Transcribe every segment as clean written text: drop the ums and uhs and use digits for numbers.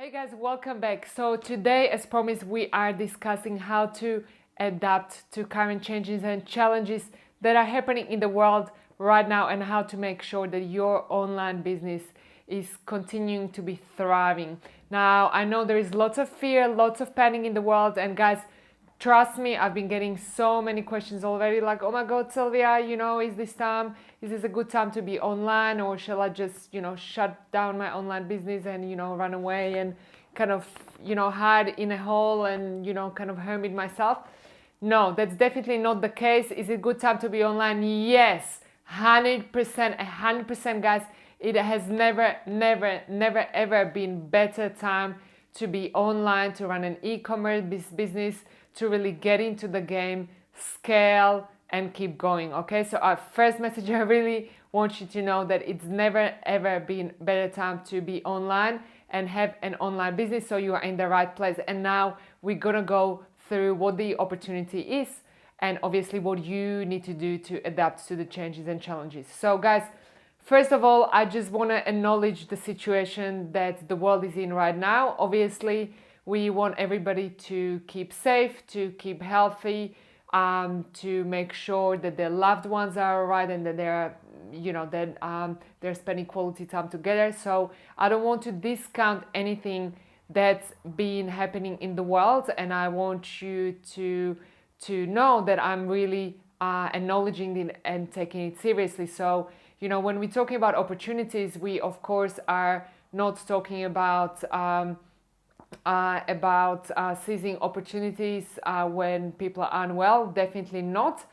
Hey guys, welcome back. So today, as promised, we are discussing how to adapt to current changes and challenges that are happening in the world right now and how to make sure that your online business is continuing to be thriving. Now, I know there is lots of fear, lots of panic in the world, and guys, trust me, I've been getting so many questions already like, oh my God, Sylvia, is this a good time to be online, or shall I just, shut down my online business and, run away and kind of, hide in a hole and, kind of hermit myself? No, that's definitely not the case. Is it a good time to be online? Yes, 100%, 100%, guys. It has never, ever been better time to be online, to run an e-commerce business, to really get into the game, scale, and keep going. Okay, so our first message, I really want you to know that it's never ever been better time to be online and have an online business, so you are in the right place. And now we're gonna go through what the opportunity is and obviously what you need to do to adapt to the changes and challenges. So guys, first of all, I just want to acknowledge the situation that the world is in right now. Obviously, we want everybody to keep safe, to keep healthy, to make sure that their loved ones are all right and that they're spending quality time together. So I don't want to discount anything that's been happening in the world, and I want you to know that I'm really acknowledging it and taking it seriously. So when we're talking about opportunities, we of course are not talking about seizing opportunities when people are unwell. Definitely not.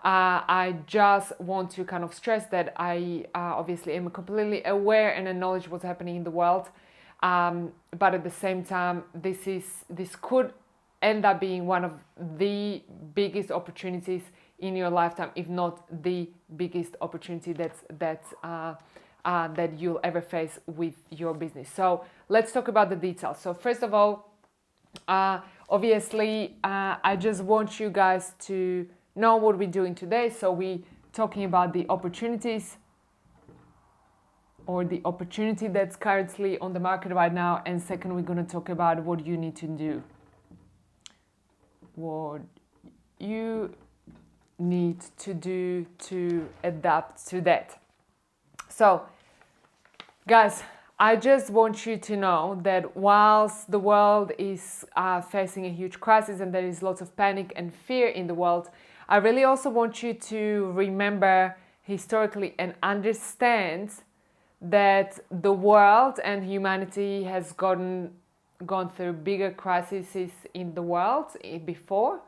I just want to kind of stress that I obviously am completely aware and acknowledge what's happening in the world. But at the same time, this could end up being one of the biggest opportunities in your lifetime, if not the biggest opportunity that you'll ever face with your business. So let's talk about the details. So first of all, obviously, I just want you guys to know what we're doing today. So we're talking about the opportunities, or the opportunity that's currently on the market right now. And second, we're going to talk about what you need to do. What you need to do to adapt to that. So, guys, I just want you to know that whilst the world is facing a huge crisis and there is lots of panic and fear in the world, I really also want you to remember historically and understand that the world and humanity has gone through bigger crises in the world before,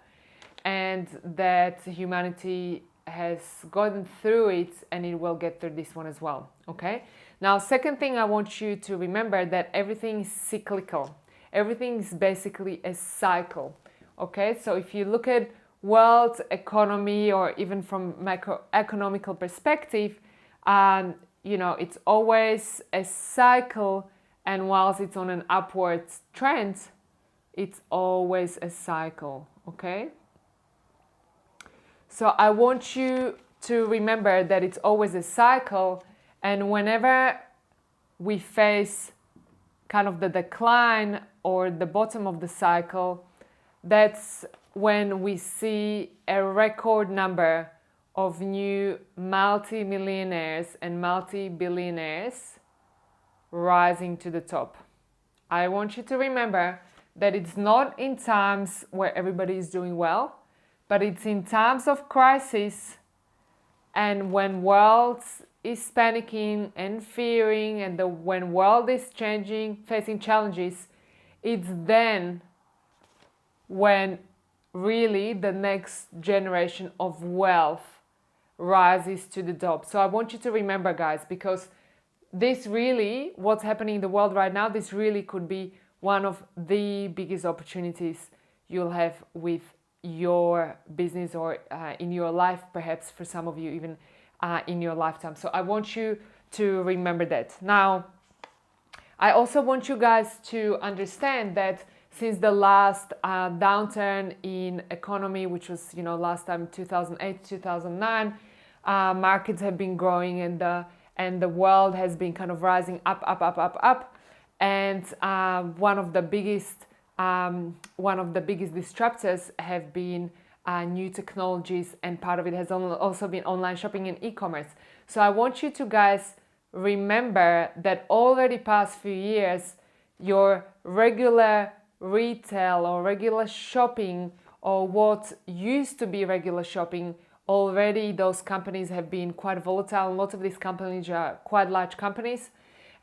and that humanity has gotten through it and it will get through this one as well. Okay, now second thing, I want you to remember that everything is cyclical. Everything is basically a cycle. Okay, so if you look at world economy, or even from macroeconomical perspective, it's always a cycle, and whilst it's on an upward trend, it's always a cycle. Okay, so I want you to remember that it's always a cycle, and whenever we face kind of the decline or the bottom of the cycle, that's when we see a record number of new multi-millionaires and multi-billionaires rising to the top. I want you to remember that it's not in times where everybody is doing well, but it's in times of crisis, and when world is panicking and fearing, and when world is changing, facing challenges, it's then when really the next generation of wealth rises to the top. So I want you to remember, guys, because this really, what's happening in the world right now, this really could be one of the biggest opportunities you'll have with your business, or in your life, perhaps for some of you even in your lifetime. So I want you to remember that. Now, I also want you guys to understand that since the last downturn in economy, which was last time 2008, 2009, markets have been growing, and the world has been kind of rising up. and one of the biggest disruptors have been new technologies, and part of it has also been online shopping and e-commerce. So I want you to guys remember that already past few years, your regular retail or regular shopping, or what used to be regular shopping, already those companies have been quite volatile. Lots of these companies are quite large companies,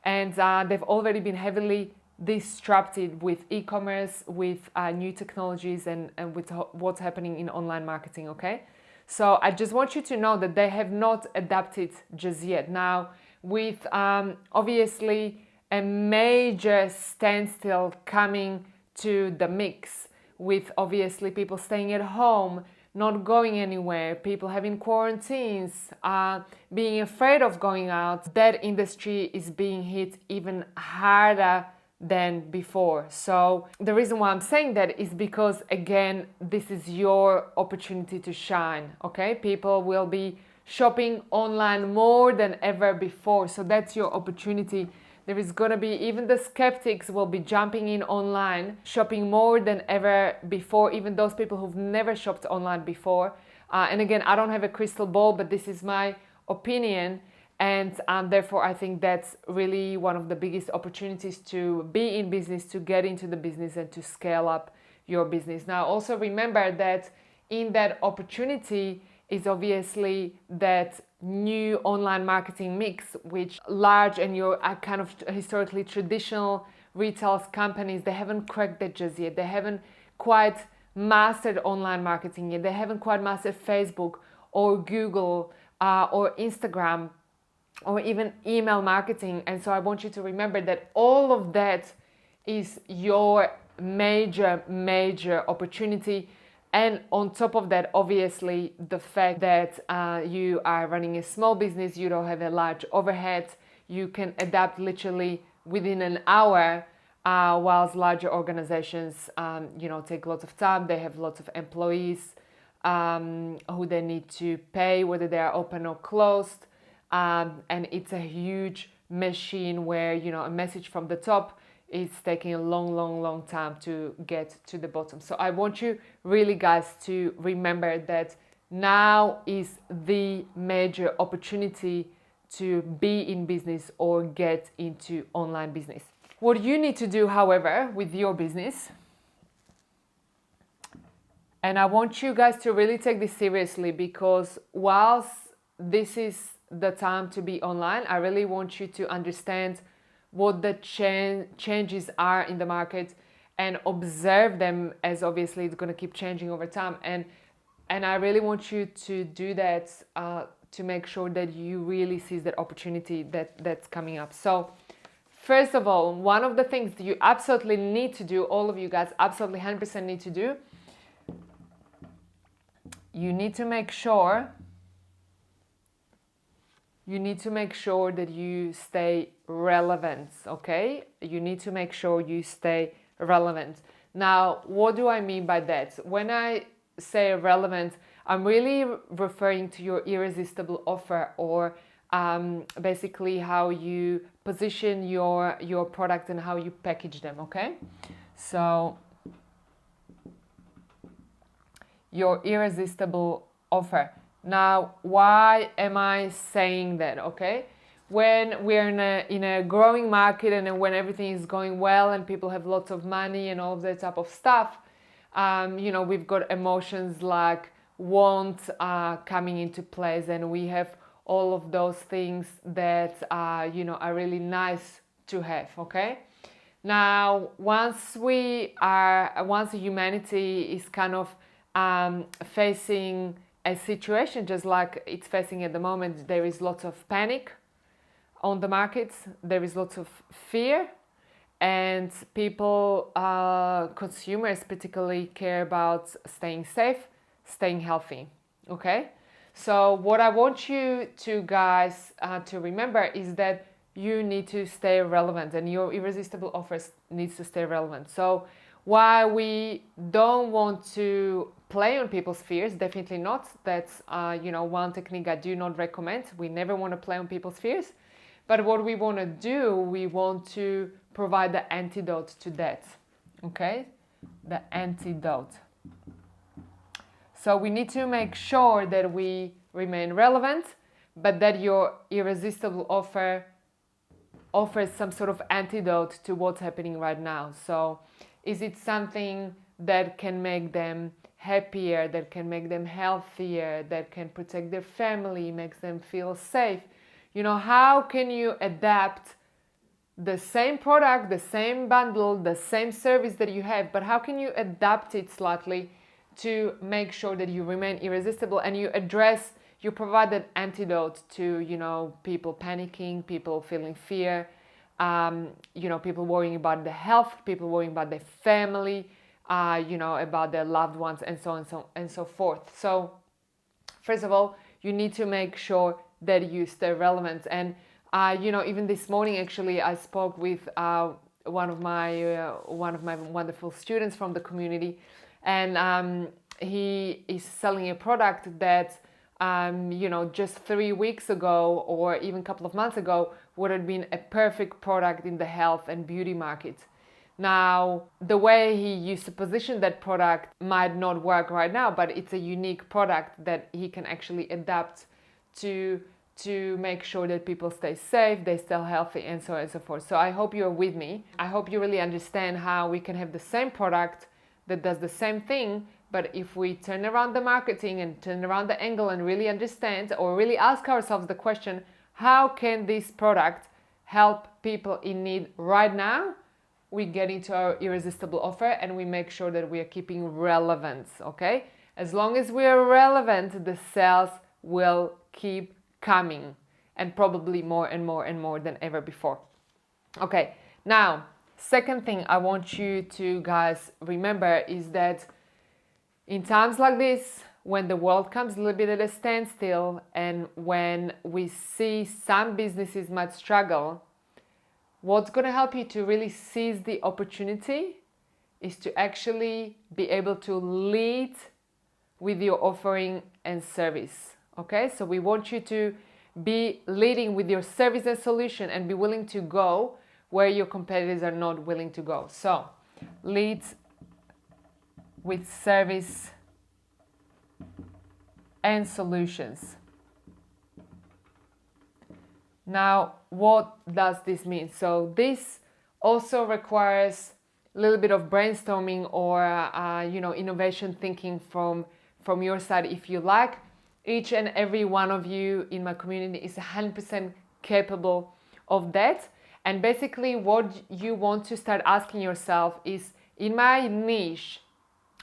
and they've already been heavily disrupted with e-commerce, with new technologies, and with what's happening in online marketing, okay? So I just want you to know that they have not adapted just yet. Now, with obviously a major standstill coming to the mix, with obviously people staying at home, not going anywhere, people having quarantines, being afraid of going out, that industry is being hit even harder than before. So the reason why I'm saying that is because, again, this is your opportunity to shine, okay? People will be shopping online more than ever before, so that's your opportunity. There is going to be, even the skeptics will be jumping in online, shopping more than ever before, even those people who've never shopped online before. And again, I don't have a crystal ball, but this is my opinion. And therefore, I think that's really one of the biggest opportunities to be in business, to get into the business and to scale up your business. Now, also remember that in that opportunity is obviously that new online marketing mix, which large and your kind of historically traditional retail companies, they haven't cracked that just yet. They haven't quite mastered online marketing yet. They haven't quite mastered Facebook or Google or Instagram or even email marketing. And so I want you to remember that all of that is your major opportunity. And on top of that, obviously, the fact that you are running a small business, you don't have a large overhead, you can adapt literally within an hour, whilst larger organizations, take lots of time. They have lots of employees who they need to pay, whether they are open or closed. And it's a huge machine where, a message from the top is taking a long time to get to the bottom. So I want you really, guys, to remember that now is the major opportunity to be in business or get into online business. What you need to do, however, with your business, and I want you guys to really take this seriously, because whilst this is the time to be online, I really want you to understand what the changes are in the market and observe them, as obviously it's going to keep changing over time. And I really want you to do that to make sure that you really seize that opportunity that's coming up. So first of all, one of the things that you absolutely need to do, all of you guys absolutely 100% need to do, you need to make sure that you stay relevant, okay? You need to make sure you stay relevant. Now, what do I mean by that? When I say relevant, I'm really referring to your irresistible offer, or basically how you position your product and how you package them, okay? So, your irresistible offer. Now, why am I saying that, okay? When we're in a growing market and when everything is going well and people have lots of money and all of that type of stuff, we've got emotions like want coming into place, and we have all of those things that are really nice to have, okay? Now, once humanity is kind of facing a situation just like it's facing at the moment, there is lots of panic on the markets, there is lots of fear, and people, consumers particularly, care about staying safe, staying healthy, okay? So what I want you to guys to remember is that you need to stay relevant, and your irresistible offers needs to stay relevant. So while we don't want to play on people's fears, definitely not. That's one technique I do not recommend. We never want to play on people's fears. But what we want to do, we want to provide the antidote to that. Okay, the antidote. So we need to make sure that we remain relevant, but that your irresistible offer offers some sort of antidote to what's happening right now. So is it something that can make them happier, that can make them healthier, that can protect their family, makes them feel safe? You know, how can you adapt the same product, the same bundle, the same service that you have, but how can you adapt it slightly to make sure that you remain irresistible and you provide an antidote to, you know, people panicking, people feeling fear, you know, people worrying about their health, people worrying about their family, you know, about their loved ones, and so on and so forth. So first of all, you need to make sure that you stay relevant. And you know, even this morning, actually, I spoke with one of my wonderful students from the community, and he is selling a product that you know, just 3 weeks ago or even a couple of months ago would have been a perfect product in the health and beauty market. Now, the way he used to position that product might not work right now, but it's a unique product that he can actually adapt to make sure that people stay safe, they stay healthy, and so on and so forth. So I hope you're with me. I hope you really understand how we can have the same product that does the same thing, but if we turn around the marketing and turn around the angle and really understand or really ask ourselves the question, how can this product help people in need right now? We get into our irresistible offer and we make sure that we are keeping relevance, okay? As long as we are relevant, the sales will keep coming, and probably more and more and more than ever before. Okay, now, second thing I want you to guys remember is that in times like this, when the world comes a little bit at a standstill and when we see some businesses might struggle, what's going to help you to really seize the opportunity is to actually be able to lead with your offering and service. Okay, so we want you to be leading with your service and solution and be willing to go where your competitors are not willing to go. So, lead with service and solutions. Now, what does this mean? So, this also requires a little bit of brainstorming or you know, innovation thinking from your side if you like. Each and every one of you in my community is 100% capable of that. And basically what you want to start asking yourself is, in my niche,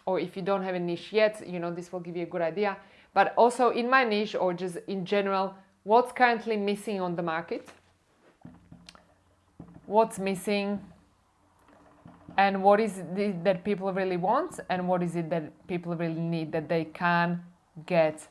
or if you don't have a niche yet, you know, this will give you a good idea, but also in my niche or just in general, what's currently missing on the market? What's missing? And what is it that people really want? And what is it that people really need that they can get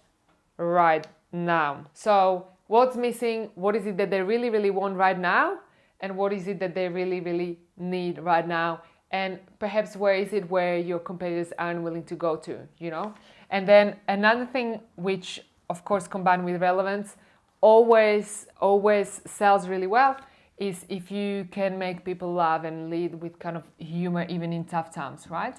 right now? So what's missing? What is it that they really, really want right now? And what is it that they really, really need right now? And perhaps where is it where your competitors aren't willing to go to, you know? And then another thing, which of course combined with relevance, always sells really well, is if you can make people laugh and lead with kind of humor even in tough times, right?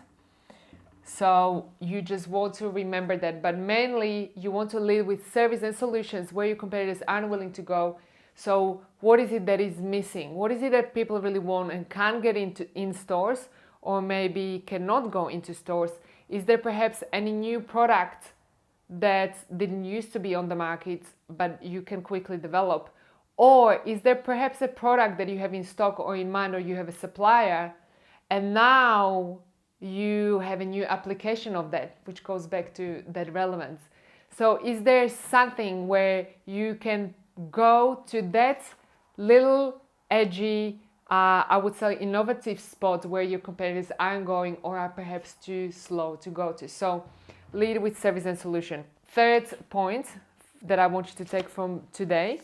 So you just want to remember that, but mainly you want to lead with service and solutions where your competitors aren't willing to go. So what is it that is missing? What is it that people really want and can't get in stores, or maybe cannot go into stores? Is there perhaps any new product that didn't used to be on the market but you can quickly develop? Or is there perhaps a product that you have in stock or in mind, or you have a supplier and now you have a new application of that, which goes back to that relevance? So is there something where you can go to that little edgy, I would say innovative spot where your competitors aren't going or are perhaps too slow to go to? So lead with service and solution. Third point that I want you to take from today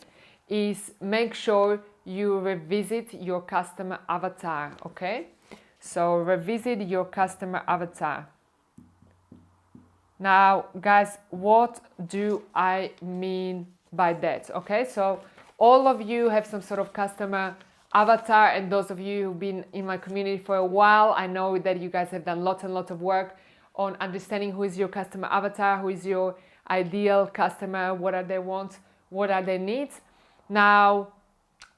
is make sure you revisit your customer avatar, okay? So revisit your customer avatar. Now, guys, what do I mean by that? Okay, so all of you have some sort of customer avatar, and those of you who've been in my community for a while, I know that you guys have done lots and lots of work on understanding who is your customer avatar, who is your ideal customer, what are their wants, what are their needs. Now,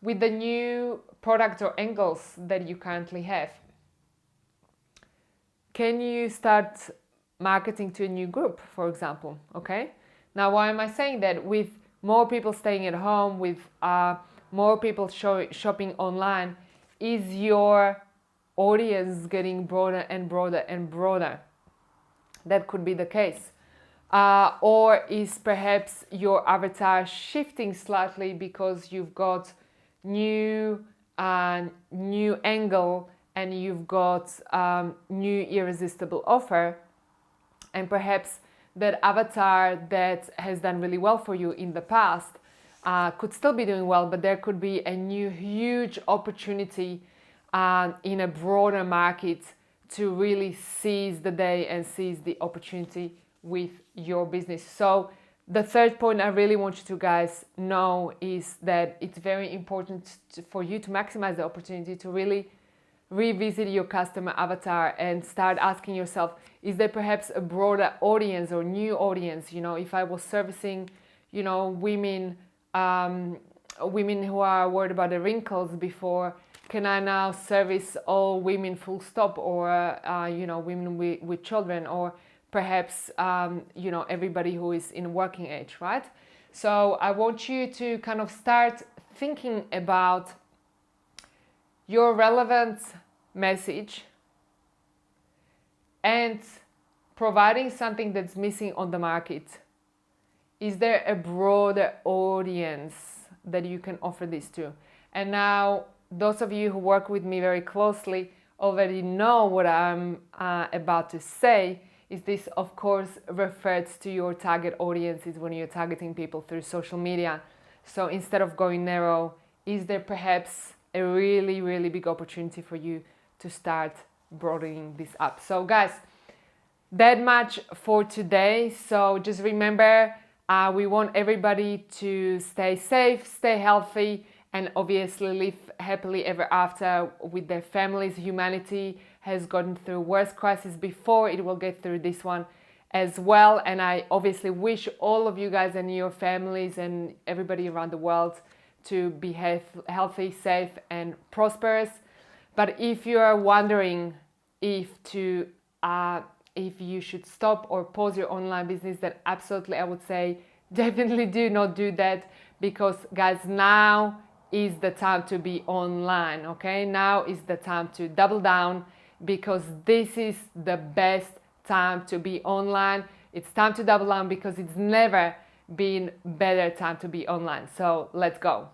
with the new products or angles that you currently have, can you start marketing to a new group, for example? Okay. Now, why am I saying that? With more people staying at home, with more people shopping online, is your audience getting broader and broader and broader? That could be the case. Or is perhaps your avatar shifting slightly because you've got new angle and you've got new irresistible offer, and perhaps that avatar that has done really well for you in the past could still be doing well, but there could be a new huge opportunity in a broader market to really seize the day and seize the opportunity with your business. So the third point I really want you to guys know is that it's very important for you to maximize the opportunity to really revisit your customer avatar and start asking yourself, is there perhaps a broader audience or new audience? You know, if I was servicing, you know, women who are worried about the wrinkles before, can I now service all women full stop, or you know, women with children, or perhaps you know, everybody who is in working age, right? So I want you to kind of start thinking about your relevant message and providing something that's missing on the market. Is there a broader audience that you can offer this to? And now, those of you who work with me very closely already know what I'm about to say. Is this, of course, refers to your target audiences when you're targeting people through social media. So instead of going narrow, is there perhaps a really, really big opportunity for you to start broadening this up? So guys, that much for today. So just remember, we want everybody to stay safe, stay healthy, and obviously live happily ever after with their families. Humanity has gotten through worse crises before. It will get through this one as well. And I obviously wish all of you guys and your families and everybody around the world to be healthy, safe, and prosperous. But if you are wondering if you should stop or pause your online business, then absolutely I would say definitely do not do that, because guys, now is the time to be online, okay? Now is the time to double down, because this is the best time to be online. It's time to double down because it's never been better time to be online. So let's go.